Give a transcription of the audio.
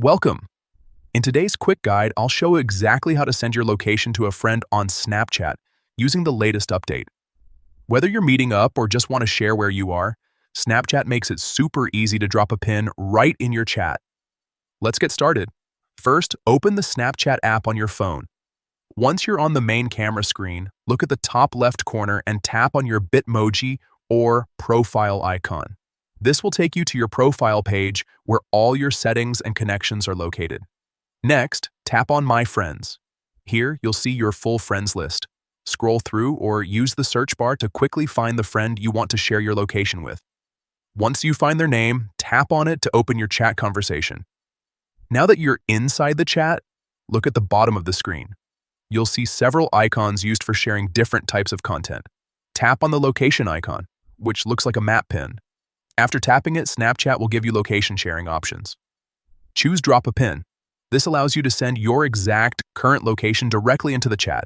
Welcome! In today's quick guide, I'll show exactly how to send your location to a friend on Snapchat using the latest update. Whether you're meeting up or just want to share where you are, Snapchat makes it super easy to drop a pin right in your chat. Let's get started. First, open the Snapchat app on your phone. Once you're on the main camera screen, look at the top left corner and tap on your Bitmoji or profile icon. This will take you to your profile page where all your settings and connections are located. Next, tap on My Friends. Here, you'll see your full friends list. Scroll through or use the search bar to quickly find the friend you want to share your location with. Once you find their name, tap on it to open your chat conversation. Now that you're inside the chat, look at the bottom of the screen. You'll see several icons used for sharing different types of content. Tap on the location icon, which looks like a map pin. After tapping it, Snapchat will give you location sharing options. Choose Drop a Pin. This allows you to send your exact current location directly into the chat.